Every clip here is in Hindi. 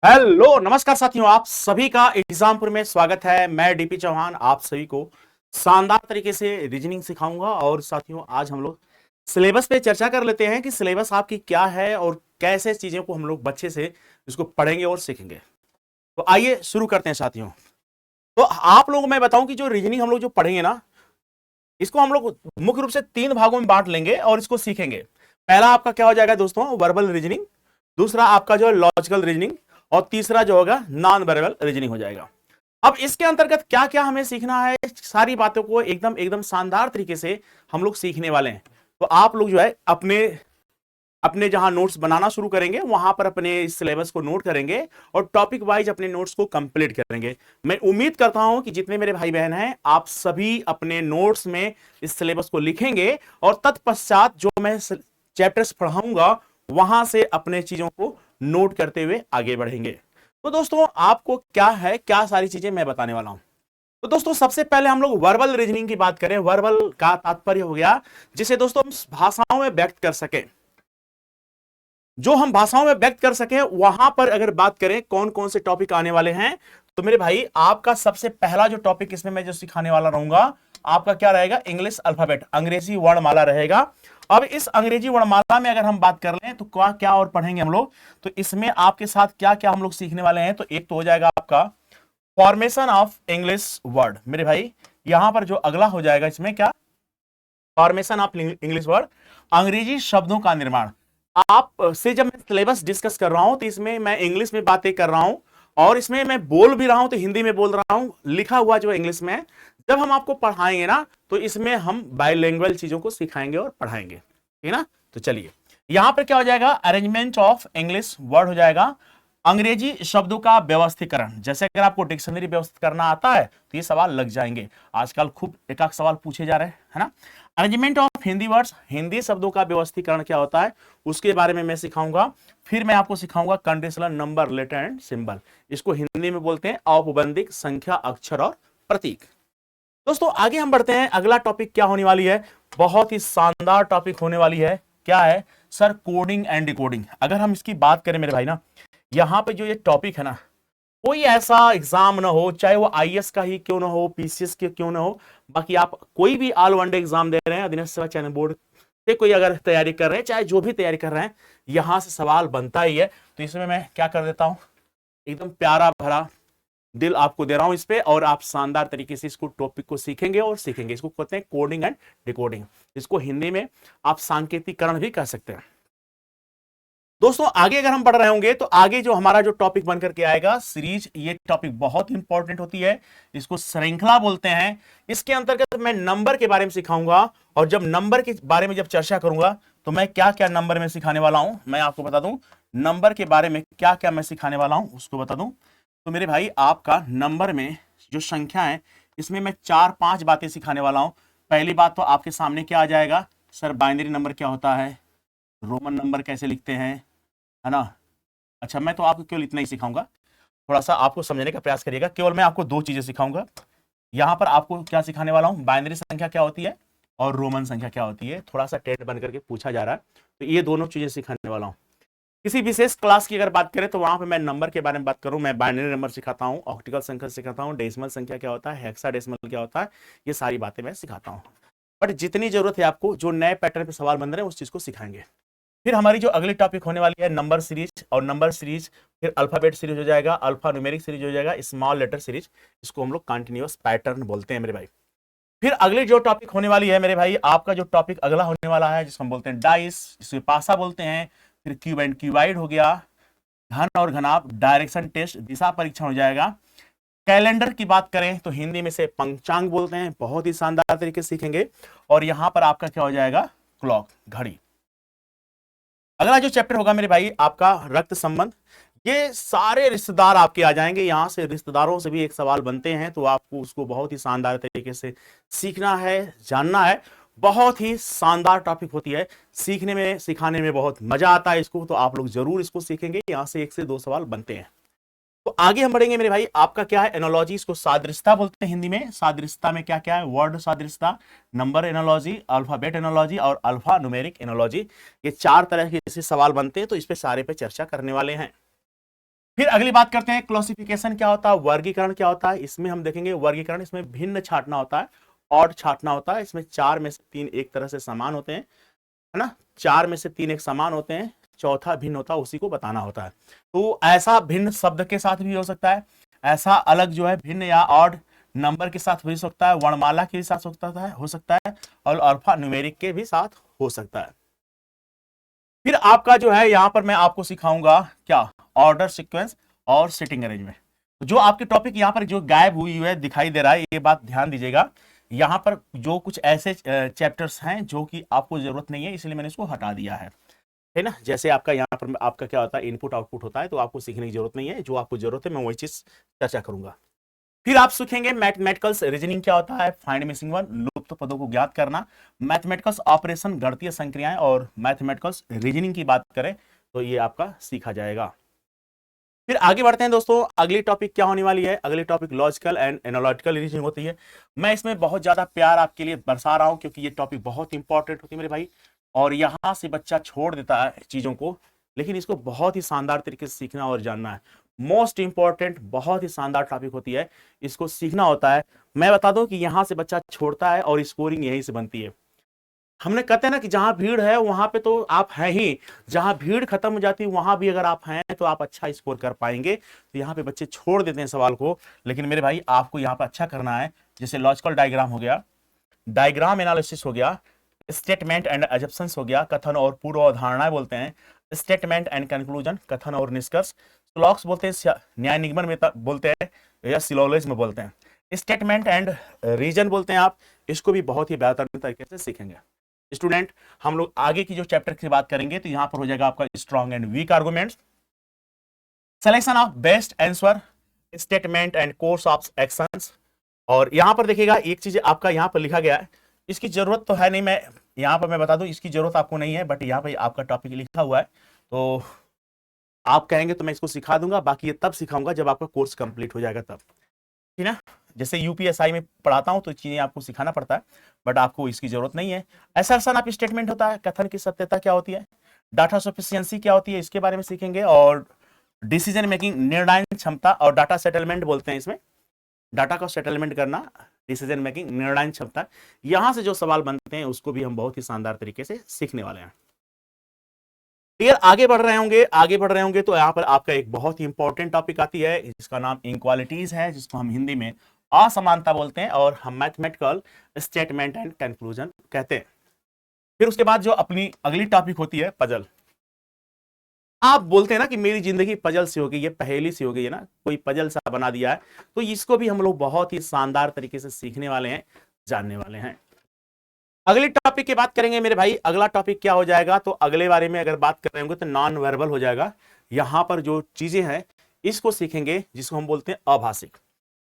हेलो नमस्कार साथियों, आप सभी का एग्जामपुर में स्वागत है। मैं डीपी चौहान आप सभी को शानदार तरीके से रीजनिंग सिखाऊंगा। और साथियों, आज हम लोग सिलेबस पे चर्चा कर लेते हैं कि सिलेबस आपकी क्या है और कैसे चीजों को हम लोग बच्चे से इसको पढ़ेंगे और सीखेंगे। तो आइए शुरू करते हैं साथियों। तो आप लोगों को मैं बताऊं कि जो रीजनिंग हम लोग जो पढ़ेंगे ना, इसको हम लोग मुख्य रूप से तीन भागों में बांट लेंगे और इसको सीखेंगे। पहला आपका क्या हो जाएगा दोस्तों, वर्बल रीजनिंग। दूसरा आपका जो है लॉजिकल रीजनिंग। और तीसरा जो होगा नॉन वर्बल रीजनिंग हो जाएगा। अब इसके अंतर्गत क्या क्या हमें सीखना है, सारी बातों को एकदम एकदम शानदार तरीके से हम लोग सीखने वाले हैं। तो आप लोग जो है अपने अपने जहां नोट्स बनाना शुरू करेंगे वहां पर अपने इस सिलेबस को नोट करेंगे और टॉपिक वाइज अपने नोट्स को कंप्लीट करेंगे। मैं उम्मीद करता हूं कि जितने मेरे भाई बहन हैं आप सभी अपने नोट्स में इस सिलेबस को लिखेंगे और तत्पश्चात जो मैं चैप्टर्स पढ़ाऊंगा वहां से अपने चीजों को नोट करते हुए आगे बढ़ेंगे। तो दोस्तों, आपको क्या है, क्या सारी चीजें मैं बताने वाला हूं। तो दोस्तों, सबसे पहले हम लोग वर्बल रीजनिंग की बात करें। वर्बल का तात्पर्य हो गया जिसे दोस्तों हम भाषाओं में व्यक्त कर सकें, जो हम भाषाओं में व्यक्त कर सकें। वहां पर अगर बात करें कौन कौन से टॉपिक आने वाले हैं, तो मेरे भाई आपका सबसे पहला जो टॉपिक इसमें मैं जो सिखाने वाला रहूंगा आपका क्या रहेगा, इंग्लिश अल्फाबेट, अंग्रेजी वर्णमाला रहेगा। अब इस अंग्रेजी वर्णमाला में अगर हम बात कर लें तो क्या क्या और पढ़ेंगे हम लोग, तो इसमें आपके साथ क्या क्या हम लोग सीखने वाले हैं। तो एक तो हो जाएगा आपका फॉर्मेशन ऑफ इंग्लिश वर्ड। मेरे भाई यहां पर जो अगला हो जाएगा इसमें क्या, फॉर्मेशन ऑफ इंग्लिश वर्ड, अंग्रेजी शब्दों का निर्माण। आप से जब मैं सिलेबस डिस्कस कर रहा हूं तो इसमें मैं इंग्लिश में बातें कर रहा हूं और इसमें मैं बोल भी रहा हूं तो हिंदी में बोल रहा हूं, लिखा हुआ जो इंग्लिश में है। जब हम आपको पढ़ाएंगे ना तो इसमें हम बाइलिंगुअल चीजों को सिखाएंगे और पढ़ाएंगे, ठीक है ना। तो चलिए, यहां पर क्या हो जाएगा, अरेंजमेंट ऑफ इंग्लिश वर्ड हो जाएगा, अंग्रेजी शब्दों का व्यवस्थीकरण। जैसे अगर आपको डिक्शनरी व्यवस्थित करना आता है तो ये सवाल लग जाएंगे, आजकल खूब एक सवाल पूछे जा रहे हैं, है ना। Arrangement of Hindi words, Hindi शब्दों का व्यवस्थीकरण क्या होता है उसके बारे में मैं सिखाऊंगा। फिर मैं आपको सिखाऊंगा conditional number, letter and symbol. इसको हिंदी में बोलते हैं औपबंधिक संख्या, अक्षर और प्रतीक। दोस्तों आगे हम बढ़ते हैं, अगला टॉपिक क्या होने वाली है, बहुत ही शानदार टॉपिक होने वाली है। क्या है सर, कोडिंग एंड डिकोडिंग। अगर हम इसकी बात करें मेरे भाई ना, यहां पे जो ये टॉपिक है ना, कोई ऐसा एग्जाम ना हो, चाहे वो आईएएस का ही क्यों ना हो, पीसीएस के क्यों ना हो, बाकी आप कोई भी ऑल वनडे एग्जाम दे रहे हैं, अधीनस्थ सेवा चयन बोर्ड से कोई अगर तैयारी कर रहे हैं, चाहे जो भी तैयारी कर रहे हैं, यहां से सवाल बनता ही है। तो इसमें मैं क्या कर देता हूं, एकदम प्यारा भरा दिल आपको दे रहा हूं इस पे, और आप शानदार तरीके से इसको टॉपिक को सीखेंगे और सीखेंगे। इसको कहते हैं कोडिंग एंड डिकोडिंग, इसको हिंदी में आप सांकेतिकरण भी कह सकते हैं। दोस्तों आगे अगर हम पढ़ रहे होंगे तो आगे जो हमारा जो टॉपिक बनकर के आएगा सीरीज, ये टॉपिक बहुत इंपॉर्टेंट होती है, इसको श्रृंखला बोलते हैं। इसके अंतर्गत मैं नंबर के बारे में सिखाऊंगा, और जब नंबर के बारे में जब चर्चा करूंगा तो मैं क्या क्या नंबर में सिखाने वाला हूं, मैं आपको बता दूं नंबर के बारे में क्या क्या मैं सिखाने वाला हूं उसको बता दूं। तो मेरे भाई आपका नंबर में जो संख्या है इसमें मैं 4-5 बातें सिखाने वाला हूं। पहली बात तो आपके सामने क्या आ जाएगा, सर बाइनरी नंबर क्या होता है, रोमन नंबर कैसे लिखते हैं, है ना। अच्छा, मैं तो आपको केवल इतना ही सिखाऊंगा, थोड़ा सा आपको समझने का प्रयास करिएगा। केवल मैं आपको दो चीजें सिखाऊंगा। यहां पर आपको क्या सिखाने वाला हूं, बाइनरी संख्या क्या होती है और रोमन संख्या क्या होती है, थोड़ा सा टेंट बन करके पूछा जा रहा है, तो ये दोनों चीजें सिखाने वाला हूं। किसी विशेष क्लास की अगर बात करें तो वहां पे मैं नंबर के बारे में बात करूं, मैं बाइनरी नंबर सिखाता हूं, ऑक्टिकल संख्या सिखाता हूं, डेसिमल संख्या क्या होता है, हेक्साडेसिमल क्या होता है, ये सारी बातें मैं सिखाता हूं। बट जितनी जरूरत है आपको, जो नए पैटर्न पे सवाल बन रहे हैं उस चीज को सिखाएंगे। फिर हमारी जो अगली टॉपिक होने वाली है नंबर सीरीज, और नंबर सीरीज फिर अल्फाबेट सीरीज हो जाएगा, अल्फा न्यूमेरिक सीरीज हो जाएगा, स्मॉल लेटर सीरीज, इसको हम लोग कंटिन्यूअस पैटर्न बोलते हैं मेरे भाई। फिर अगली जो टॉपिक होने वाली है मेरे भाई, आपका जो टॉपिक अगला होने वाला है जिसको हम बोलते हैं डाइस, जिसको पासा बोलते हैं, फिर क्यूब एंड क्यूबाइड हो गया, घन और घनाभ, डायरेक्शन टेस्ट, दिशा परीक्षण हो जाएगा। कैलेंडर की बात करें तो हिंदी में से पंचांग बोलते हैं, बहुत ही शानदार तरीके से सीखेंगे। और यहां पर आपका क्या हो जाएगा, क्लॉक, घड़ी। अगला जो चैप्टर होगा मेरे भाई आपका रक्त संबंध। ये सारे रिश्तेदार आपके आ जाएंगे, यहां से रिश्तेदारों से भी एक सवाल बनते हैं, तो आपको उसको बहुत ही शानदार तरीके से सीखना है, जानना है। बहुत ही शानदार टॉपिक होती है, सीखने में सिखाने में बहुत मजा आता है इसको, तो आप लोग जरूर इसको सीखेंगे। यहां से 1 से 2 सवाल बनते हैं। तो आगे हम बढ़ेंगे मेरे भाई, आपका क्या है एनोलॉजी, इसको सादृश्यता बोलते हैं हिंदी में। सादृश्यता में क्या क्या है, वर्ड सादृश्यता, नंबर एनोलॉजी, अल्फाबेट एनोलॉजी और अल्फा न्यूमेरिक एनोलॉजी। ये 4 तरह के ऐसे सवाल बनते हैं, तो इस पे सारे पे चर्चा करने वाले हैं। फिर अगली बात करते हैं क्लासिफिकेशन क्या होता है, वर्गीकरण क्या होता है। इसमें हम देखेंगे वर्गीकरण, इसमें भिन्न छांटना होता है, ऑड छांटना होता है। इसमें 4 में से 3 एक तरह से समान होते हैं, है ना, 4 में से 3 एक समान होते हैं, चौथा भिन्न होता है, उसी को बताना होता है। तो ऐसा भिन्न शब्द के साथ भी हो सकता है, ऐसा अलग जो है भिन्न या ऑड नंबर के साथ भी हो सकता है, वर्णमाला के साथ हो सकता है और अल्फा न्यूमेरिक के भी साथ हो सकता है। फिर आपका जो है यहां पर मैं आपको सिखाऊंगा क्या, ऑर्डर, सीक्वेंस और सिटिंग अरेंजमेंट। जो आपके टॉपिक यहां पर जो गायब हुई है दिखाई दे रहा है, ये बात ध्यान दीजिएगा। यहां पर जो कुछ ऐसे चैप्टर्स हैं जो कि आपको जरूरत नहीं है, इसलिए मैंने इसको हटा दिया है ना। जैसे आपका यहाँ पर आपका क्या होता है, इनपुट आउटपुट होता है, तो आपको सीखने की जरूरत नहीं है। जो आपको जरूरत है मैं वही चीज चर्चा करूंगा। फिर आप सीखेंगे मैथमेटिकल्स रीजनिंग क्या होता है, फाइंड मिसिंग वन, लुप्त पदों को ज्ञात करना, मैथमेटिकल्स ऑपरेशन, गणितीय संक्रियाएं, और मैथमेटिकल्स रीजनिंग की बात करें तो ये आपका सीखा जाएगा। फिर आगे बढ़ते हैं दोस्तों, अगली टॉपिक क्या होने वाली है। अगली topic logical and analytical reasoning होती है। मैं इसमें बहुत ज्यादा प्यार आपके लिए बरसा रहा हूं क्योंकि ये टॉपिक बहुत इंपॉर्टेंट होती है मेरे भाई, और यहां से बच्चा छोड़ देता है चीजों को, लेकिन इसको बहुत ही शानदार तरीके से सीखना और जानना है। मोस्ट इंपॉर्टेंट, बहुत ही शानदार टॉपिक होती है, इसको सीखना होता है। मैं बता दूं कि यहां से बच्चा छोड़ता है और स्कोरिंग यहीं से बनती है। हमने कहते हैं ना कि जहां भीड़ है वहां पे तो आप हैं ही, जहां भीड़ खत्म हो जाती है वहां भी अगर आप हैं तो आप अच्छा स्कोर कर पाएंगे। तो यहाँ पे बच्चे छोड़ देते हैं सवाल को, लेकिन मेरे भाई आपको यहाँ पे अच्छा करना है। जैसे लॉजिकल डायग्राम हो गया, डायग्राम एनालिसिस हो गया, स्टेटमेंट एंड एजप्शंस हो गया, कथन और पूर्व अवधारणाएं बोलते हैं, स्टेटमेंट एंड कंक्लूजन, कथन और निष्कर्ष, स्लॉक्स बोलते हैं, न्याय निगमन में बोलते हैं, या सिलोलॉजी में बोलते हैं, स्टेटमेंट एंड रीजन बोलते हैं आप। इसको भी बहुत ही बेहतर तरीके से सीखेंगे स्टूडेंट। हम लोग आगे की जो चैप्टर की बात करेंगे तो यहां पर हो जाएगा आपका strong and weak arguments, selection of best answer, statement and course of actions. और यहां पर देखिएगा एक चीज आपका यहां पर लिखा गया है, इसकी जरूरत तो है नहीं, मैं यहां पर मैं बता दूं इसकी जरूरत आपको नहीं है, बट यहां पर आपका टॉपिक लिखा हुआ है, तो आप कहेंगे तो मैं इसको सिखा दूंगा। बाकी ये तब सिखाऊंगा जब आपका कोर्स कंप्लीट हो जाएगा तब, ठीक है। जैसे यूपीएसआई में पढ़ाता हूं तो चीजें आपको सिखाना पड़ता है, बट आपको इसकी जरूरत नहीं है। असर्शन ऑफ स्टेटमेंट होता है, कथन की सत्यता क्या होती है, डाटा सफिशिएंसी क्या होती है, इसके बारे में सीखेंगे। और डिसीजन मेकिंग, निर्णय क्षमता, और डाटा सेटलमेंट बोलते हैं इसमें, डाटा का सेटलमेंट करना, डिसीजन मेकिंग, निर्णय क्षमता। यहां से जो सवाल बनते हैं उसको भी हम बहुत ही शानदार तरीके से सीखने वाले हैं। फिर आगे बढ़ रहे होंगे तो यहां पर आपका एक बहुत ही इंपॉर्टेंट टॉपिक आती है, जिसका नाम इनक्वालिटीज है, जिसको हम हिंदी में असमानता बोलते हैं, और हम मैथमेटिकल स्टेटमेंट एंड कंक्लूजन कहते हैं। फिर उसके बाद जो अपनी अगली टॉपिक होती है पजल। आप बोलते हैं ना कि मेरी जिंदगी पजल से हो गई, ये पहेली से हो गई है ना, कोई पजल सा बना दिया है, तो इसको भी हम लोग बहुत ही शानदार तरीके से सीखने वाले हैं, जानने वाले हैं। अगले टॉपिक की बात करेंगे मेरे भाई, अगला टॉपिक क्या हो जाएगा, तो अगले बारे में अगर बात करेंगे तो नॉन वर्बल हो जाएगा। यहां पर जो चीजें हैं इसको सीखेंगे, जिसको हम बोलते हैं अभाषिक।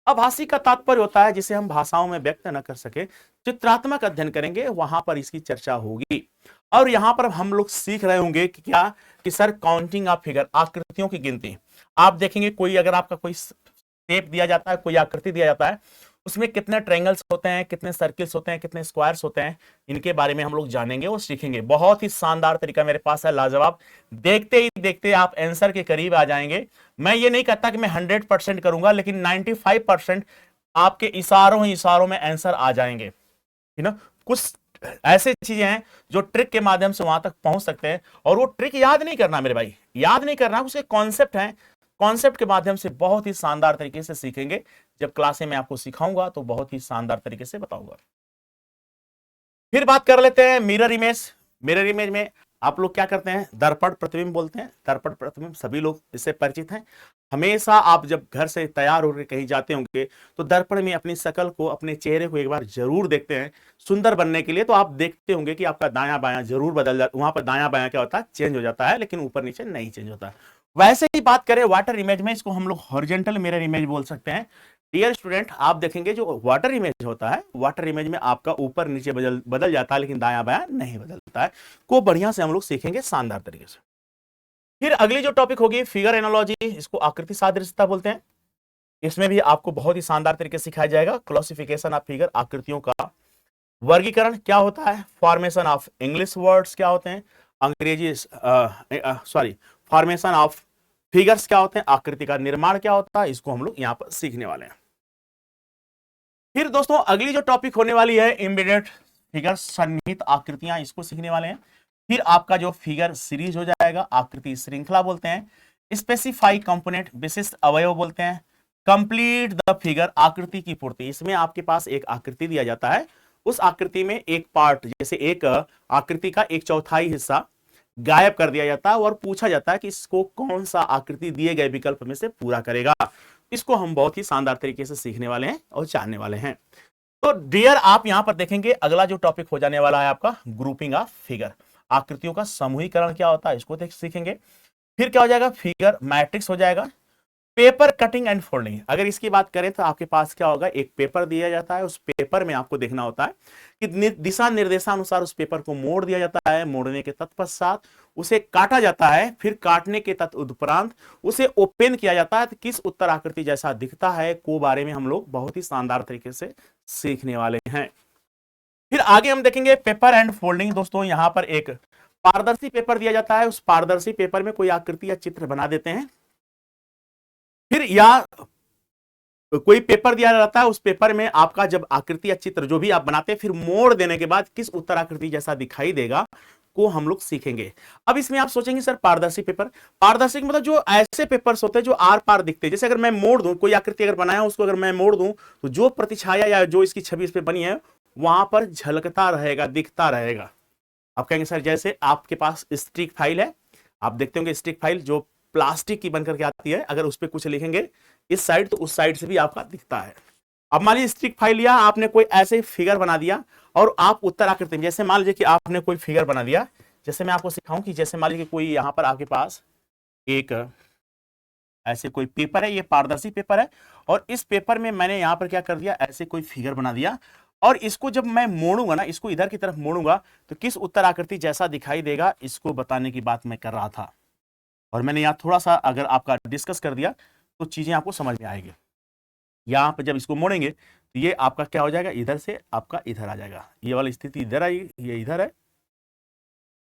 अभाषिक का तात्पर्य होता है जिसे हम भाषाओं में व्यक्त न कर सके, चित्रात्मक अध्ययन करेंगे वहां पर इसकी चर्चा होगी। और यहां पर हम लोग सीख रहे होंगे कि क्या, कि सर काउंटिंग ऑफ फिगर, आकृतियों की गिनती। आप देखेंगे कोई अगर आपका कोई शेप दिया जाता है, कोई आकृति दिया जाता है, उसमें कितने ट्रायंगल्स होते हैं, कितने सर्किल्स होते हैं, कितने स्क्वायर्स होते हैं, इनके बारे में हम लोग जानेंगे और सीखेंगे। बहुत ही शानदार तरीका मेरे पास है, लाजवाब। देखते ही देखते आप आंसर के करीब आ जाएंगे। मैं ये नहीं कहता कि मैं 100% करूंगा, लेकिन 95% आपके इशारों ही इशारों में आंसर आ जाएंगे, है ना। कुछ ऐसे चीजें हैं जो ट्रिक के माध्यम से वहां तक पहुंच सकते हैं, और वो ट्रिक याद नहीं करना मेरे भाई, याद नहीं करना, उसके कॉन्सेप्ट हैं, कॉन्सेप्ट के माध्यम से बहुत ही शानदार तरीके से सीखेंगे। जब क्लासे में आपको सिखाऊंगा तो बहुत ही शानदार तरीके से बताऊंगा। फिर बात कर लेते हैं मिरर इमेज। मिरर इमेज में आप लोग क्या करते हैं, दर्पण प्रतिबिंब बोलते हैं। दर्पण प्रतिबिंब सभी लोग इससे परिचित हैं। हमेशा आप जब घर से तैयार होकर कहीं जाते होंगे तो दर्पण में अपनी शक्ल को, अपने चेहरे को एक बार जरूर देखते हैं सुंदर बनने के लिए। तो आप देखते होंगे कि आपका दायां बायां जरूर बदल जाता, वहां पर दायां बायां क्या होता है, चेंज हो जाता है, लेकिन ऊपर नीचे नहीं चेंज होता। वैसे ही बात करें वाटर इमेज में, इसको हम लोग हॉरिजॉन्टल मिरर इमेज बोल सकते हैं। डियर स्टूडेंट, आप देखेंगे जो वाटर इमेज होता है, वाटर इमेज में आपका ऊपर नीचे बदल जाता है, लेकिन दायां बायां नहीं बदलता है। को बढ़िया से हम लोग सीखेंगे शानदार तरीके से। फिर अगली जो टॉपिक होगी फिगर एनालॉजी, इसको आकृति सादृश्यता बोलते हैं। इसमें भी आपको बहुत ही शानदार तरीके से सिखाया जाएगा। क्लासिफिकेशन ऑफ फिगर, आकृतियों का वर्गीकरण क्या होता है, फॉर्मेशन ऑफ इंग्लिश वर्ड्स क्या होते हैं, अंग्रेजी फॉर्मेशन ऑफ फिगर्स क्या होते हैं, आकृति का निर्माण क्या होता है, इसको हम लोग यहां पर सीखने वाले हैं। फिर दोस्तों अगली जो टॉपिक होने वाली है इमीडिएट फिगर्स, सन्निहित आकृतियां, इसको सीखने वाले हैं। फिर आपका जो फिगर सीरीज हो जाएगा, आकृति श्रृंखला बोलते हैं। स्पेसिफाई कंपोनेंट, विशिष्ट अवयव बोलते हैं। कंप्लीट द फिगर, आकृति की पूर्ति। इसमें आपके पास एक आकृति दिया जाता है, उस आकृति में एक पार्ट, जैसे एक आकृति का एक चौथाई हिस्सा गायब कर दिया जाता है और पूछा जाता है कि इसको कौन सा आकृति दिए गए विकल्प में से पूरा करेगा। इसको हम बहुत ही शानदार तरीके से सीखने वाले हैं और जानने वाले हैं। तो डियर आप यहां पर देखेंगे अगला जो टॉपिक हो जाने वाला है आपका ग्रुपिंग ऑफ फिगर, आकृतियों का समूहीकरण क्या होता है इसको सीखेंगे। फिर क्या हो जाएगा, फिगर मैट्रिक्स हो जाएगा। पेपर कटिंग एंड फोल्डिंग, अगर इसकी बात करें तो आपके पास क्या होगा, एक पेपर दिया जाता है, उस पेपर में आपको देखना होता है कि दिशा निर्देशानुसार उस पेपर को मोड़ दिया जाता है। मोड़ने के तत्पश्चात उसे काटा जाता है, फिर काटने के तदुपरांत उसे ओपन किया जाता है तो किस उत्तर आकृति जैसा दिखता है को बारे में हम लोग बहुत ही शानदार तरीके से सीखने वाले हैं। फिर आगे हम देखेंगे पेपर एंड फोल्डिंग। दोस्तों यहां पर एक पारदर्शी पेपर दिया जाता है, उस पारदर्शी पेपर में कोई आकृति या चित्र बना देते हैं। फिर या कोई पेपर दिया जाता है, उस पेपर में आपका जब आकृति या चित्र जो भी आप बनाते हैं, फिर मोड़ देने के बाद किस उत्तर आकृति जैसा दिखाई देगा को हम लोग सीखेंगे। अब इसमें आप सोचेंगे सर पारदर्शी पेपर, पारदर्शी मतलब जो ऐसे पेपर्स होते हैं जो आर पार दिखते हैं। जैसे अगर मैं मोड़ दूं, कोई आकृति अगर बनाया उसको अगर मैं मोड़ दूं तो जो प्रतिछाया या जो इसकी छवि इस पे बनी है वहां पर झलकता रहेगा, दिखता रहेगा। आप कहेंगे सर जैसे आपके पास स्टिक फाइल है, आप देखते होंगे स्टिक फाइल जो प्लास्टिक की बनकर के आती है, अगर उस पर कुछ लिखेंगे इस साइड तो उस साइड से भी आपका दिखता है। अब मान लीजिए स्टिक फाइल लिया आपने, कोई ऐसे फिगर बना दिया और आप उत्तर आकृति, जैसे मान लीजिए कि आपने कोई फिगर बना दिया, जैसे मैं आपको सिखाऊं कि जैसे मान लीजिए कोई यहां पर आपके पास एक ऐसे कोई पेपर है, ये पारदर्शी पेपर है और इस पेपर में मैंने यहां पर क्या कर दिया, ऐसे कोई फिगर बना दिया और इसको जब मैं मोड़ूंगा ना, इसको इधर की तरफ मोड़ूंगा तो किस उत्तर आकृति जैसा दिखाई देगा, इसको बताने की बात मैं कर रहा था। और मैंने यहाँ थोड़ा सा अगर आपका डिस्कस कर दिया तो चीजें आपको समझ में आएगी। यहाँ पे जब इसको मोड़ेंगे तो ये आपका क्या हो जाएगा, इधर से आपका इधर आ जाएगा, ये वाली स्थिति इधर आएगी, ये इधर है,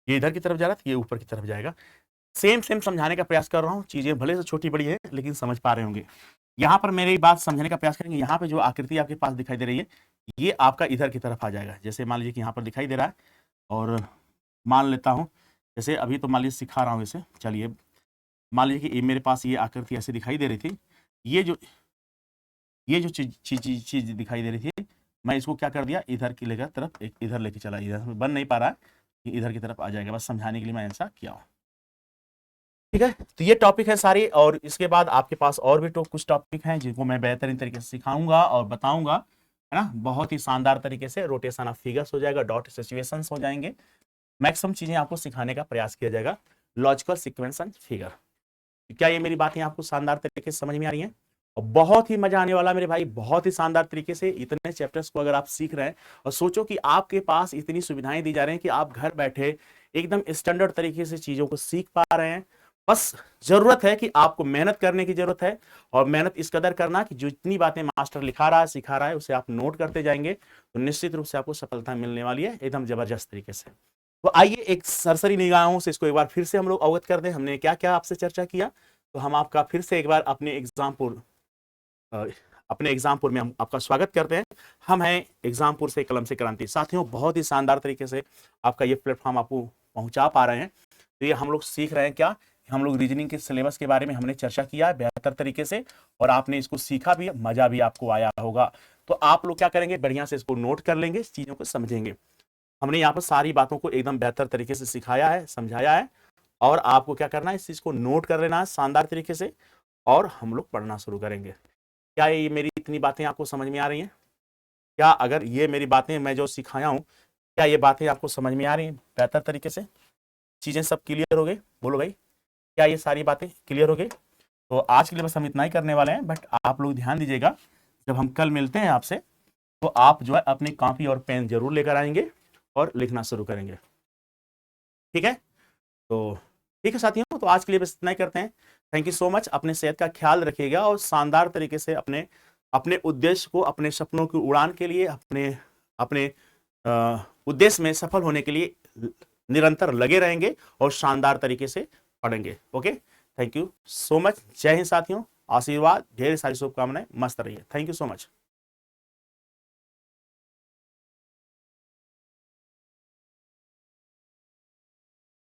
ये इधर की तरफ जा रहा है, ये ऊपर की तरफ जाएगा। सेम समझाने का प्रयास कर रहा हूँ, चीजें भले से छोटी बड़ी है लेकिन समझ पा रहे होंगे। यहाँ पर मेरी बात समझने का प्रयास करेंगे। यहाँ पे जो आकृति आपके पास दिखाई दे रही है ये आपका इधर की तरफ आ जाएगा। जैसे मान लीजिए कि यहाँ पर दिखाई दे रहा है और मान लेता हूँ, जैसे अभी तो मान लीजिए सिखा रहा हूँ इसे, चलिए मान लीजिए कि मेरे पास ये आकृति ऐसे दिखाई दे रही थी, ये जो चीज दिखाई दे रही थी, मैं इसको क्या कर दिया, इधर की लेकर तरफ एक इधर लेके चला, इधर बन नहीं पा रहा है, ये इधर की तरफ आ जाएगा, बस समझाने के लिए मैं ऐसा किया हूँ। ठीक है, तो ये टॉपिक है सारी और इसके बाद आपके पास और भी कुछ टॉपिक हैं जिनको मैं बेहतरीन तरीके से सिखाऊंगा और बताऊंगा, है ना। बहुत ही शानदार तरीके से रोटेशन ऑफ फिगर्स हो जाएगा, डॉट सिचुएशंस हो जाएंगे, मैक्सिमम चीजें आपको सिखाने का प्रयास किया जाएगा, लॉजिकल सीक्वेंस एंड फिगर। क्या ये मेरी बातें आपको शानदार तरीके से समझ में आ रही हैं? और बहुत ही मजा आने वाला मेरे भाई, बहुत ही शानदार तरीके से इतने चैप्टर्स को अगर आप सीख रहे हैं और सोचो कि आपके पास इतनी सुविधाएं दी जा रही हैं कि आप घर बैठे एकदम स्टैंडर्ड तरीके से चीजों को सीख पा रहे हैं। बस जरूरत है कि आपको मेहनत करने की जरूरत है और मेहनत इस कदर करना कि जितनी बातें मास्टर लिखा रहा है, सिखा रहा है, उसे आप नोट करते जाएंगे तो निश्चित रूप से आपको सफलता मिलने वाली है एकदम जबरदस्त तरीके से। तो आइए एक सरसरी निगाहों से इसको एक बार फिर से हम लोग अवगत कर दें, हमने क्या क्या आपसे चर्चा किया। तो हम आपका फिर से एक बार अपने एग्जामपुर में हम आपका स्वागत करते हैं। हम हैं एग्जामपुर से कलम से क्रांति। साथियों बहुत ही शानदार तरीके से आपका ये प्लेटफॉर्म आपको पहुंचा पा रहे हैं। तो ये हम लोग सीख रहे हैं क्या, हम लोग रीजनिंग के सिलेबस के बारे में हमने चर्चा किया है बेहतर तरीके से और आपने इसको सीखा भी, मजा भी आपको आया होगा। तो आप लोग क्या करेंगे, बढ़िया से इसको नोट कर लेंगे, इस चीजों को समझेंगे। हमने यहाँ पर सारी बातों को एकदम बेहतर तरीके से सिखाया है, समझाया है और आपको क्या करना है, इस चीज को नोट कर लेना है शानदार तरीके से और हम लोग पढ़ना शुरू करेंगे। क्या ये मेरी इतनी बातें आपको समझ में आ रही हैं? क्या अगर ये मेरी बातें मैं जो सिखाया हूँ, क्या ये बातें आपको समझ में आ रही हैं बेहतर तरीके से? चीजें सब क्लियर हो गई? बोलो भाई, क्या ये सारी बातें क्लियर हो गई? तो आज के लिए बस हम इतना ही करने वाले हैं, बट आप लोग ध्यान दीजिएगा जब हम कल मिलते हैं आपसे तो आप जो है अपनी कॉपी और पेन जरूर लेकर आएंगे और लिखना शुरू करेंगे। ठीक है, तो ठीक है साथियों, तो आज के लिए बस इतना ही करते हैं। Thank you so much. अपने सेहत का ख्याल रखिएगा और शानदार तरीके से अपने उद्देश्य को, अपने सपनों की उड़ान के लिए, अपने उद्देश्य में सफल होने के लिए निरंतर लगे रहेंगे और शानदार तरीके से पढ़ेंगे। Okay, thank you so much. जय हिंद साथियों, आशीर्वाद, ढेर सारी शुभकामनाएं, मस्त रहिए। Thank you so much.